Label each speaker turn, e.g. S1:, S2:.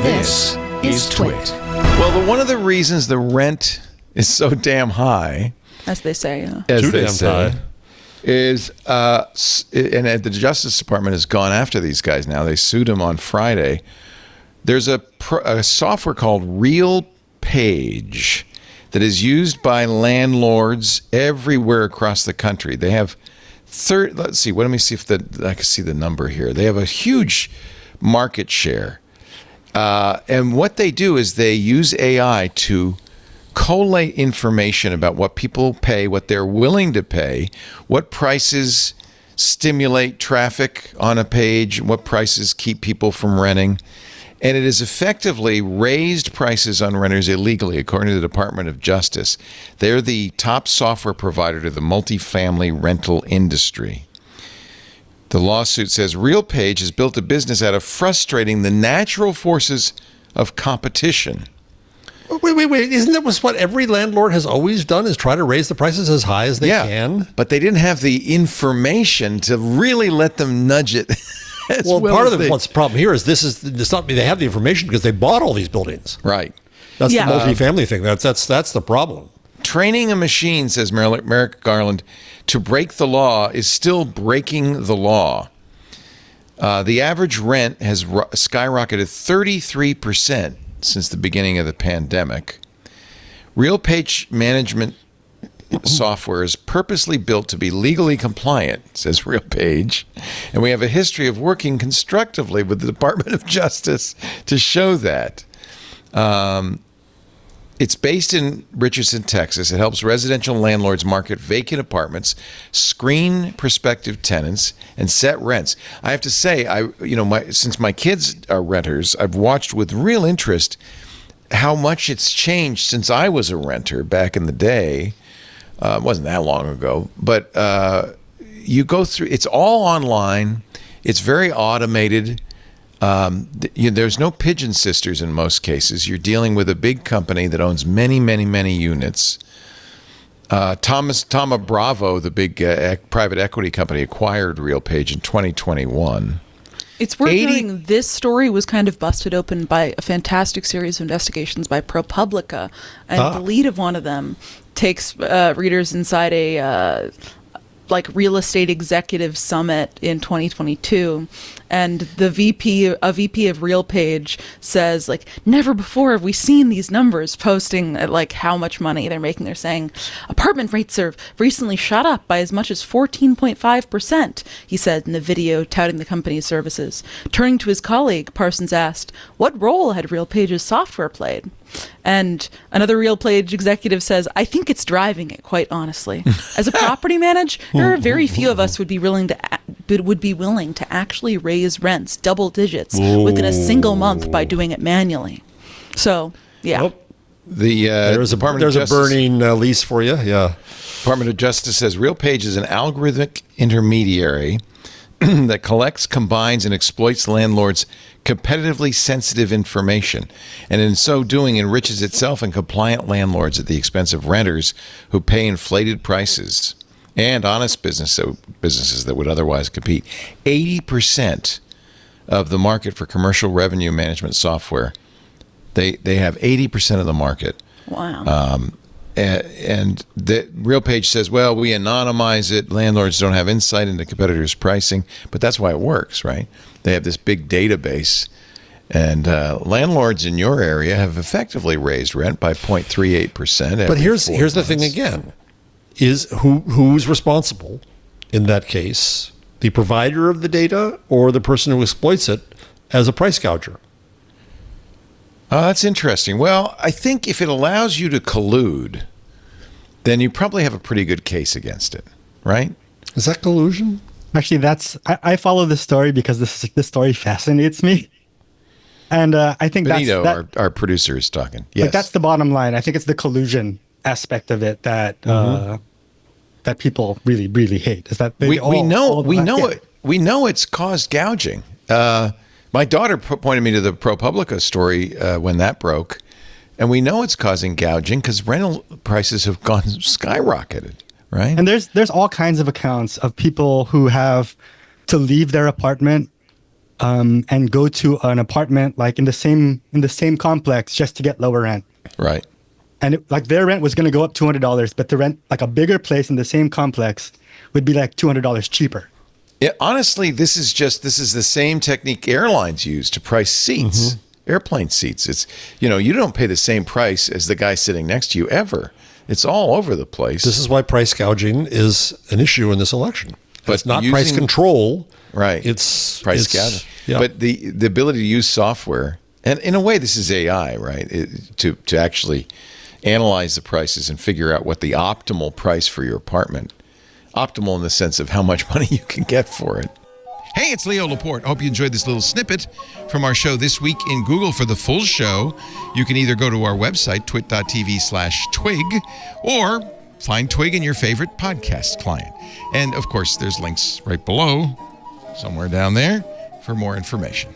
S1: This is TWiT.
S2: Well, one of the reasons the rent is so damn high,
S3: as they say,
S2: is and the Justice Department has gone after these guys now. They sued them on Friday. There's a software called Realpage that is used by landlords everywhere across the country. They have let's see. Let me see if I can see the number here. They have a huge market share. And what they do is they use AI to collate information about what people pay, what they're willing to pay, what prices stimulate traffic on a page, what prices keep people from renting. And it has effectively raised prices on renters illegally, according to the Department of Justice. They're the top software provider to the multifamily rental industry. The lawsuit says Realpage has built a business out of frustrating the natural forces of competition.
S1: Wait. Isn't that what every landlord has always done, is try to raise the prices as high as they can?
S2: But they didn't have the information to really let them nudge it.
S1: Part of what's the problem here is they have the information because they bought all these buildings.
S2: Right.
S1: That's the multifamily thing. That's the problem.
S2: Training a machine, says Merrick Garland, to break the law is still breaking the law. The average rent has skyrocketed 33% since the beginning of the pandemic. Realpage management software is purposely built to be legally compliant, says Realpage, and we have a history of working constructively with the Department of Justice to show that. It's based in Richardson, Texas. It helps residential landlords market vacant apartments, screen prospective tenants, and set rents. I have to say, since my kids are renters, I've watched with real interest how much it's changed since I was a renter back in the day. It wasn't that long ago, but you go through. It's all online. It's very automated. There's no pigeon sisters in most cases. You're dealing with a big company that owns many, many, many units. Thoma Bravo, the big private equity company, acquired Realpage in 2021.
S3: It's worth noting this story was kind of busted open by a fantastic series of investigations by ProPublica, and the lead of one of them takes readers inside a real estate executive summit in 2022, and a VP of Realpage says, never before have we seen these numbers posting at how much money they're making. They're saying apartment rates have recently shot up by as much as 14.5%, he said in the video touting the company's services. Turning to his colleague, Parsons asked, what role had Realpage's software played? And another Realpage executive says, I think it's driving it, quite honestly. As a property manager, there are very few of us would be willing to actually raise rents double digits within a single month by doing it manually. So, yeah.
S1: Well, there's a burning lease for you. Yeah.
S2: Department of Justice says Realpage is an algorithmic intermediary that collects, combines, and exploits landlords' competitively sensitive information, and in so doing enriches itself and compliant landlords at the expense of renters who pay inflated prices and honest businesses that would otherwise compete. 80% of the market for commercial revenue management software, they have 80% of the market.
S3: Wow.
S2: And the Realpage says, well, we anonymize it. Landlords don't have insight into competitors' pricing, but that's why it works, right? They have this big database, and landlords in your area have effectively raised rent by 0.38%.
S1: But here's the thing again, is who's responsible in that case? The provider of the data or the person who exploits it as a price gouger?
S2: Oh, that's interesting. Well, I think if it allows you to collude, then you probably have a pretty good case against it, right?
S1: Is that collusion?
S4: Actually, I follow this story because this story fascinates me. And I think
S2: Benito, our producer, is talking. Yes.
S4: That's the bottom line. I think it's the collusion aspect of it that that people really, really hate. Is that
S2: we know it's caused gouging. My daughter pointed me to the ProPublica story when that broke, and we know it's causing gouging because rental prices have gone skyrocketed, right?
S4: And there's all kinds of accounts of people who have to leave their apartment and go to an apartment like in the same complex just to get lower rent.
S2: Right.
S4: And like their rent was going to go up $200, but the rent, like a bigger place in the same complex, would be like $200 cheaper.
S2: Yeah, honestly, this is the same technique airlines use to price seats, airplane seats. It's, you don't pay the same price as the guy sitting next to you ever. It's all over the place.
S1: This is why price gouging is an issue in this election.
S2: But
S1: it's not price control.
S2: Right.
S1: It's
S2: price gouging.
S1: Yeah.
S2: But the ability to use software, and in a way, this is AI, right? To actually analyze the prices and figure out what the optimal price for your apartment. Optimal in the sense of how much money you can get for it. Hey, it's Leo Laporte. I hope you enjoyed this little snippet from our show This Week in Google. For the full show, you can either go to our website, twit.tv/TWiG, or find TWiG in your favorite podcast client. And, of course, there's links right below, somewhere down there, for more information.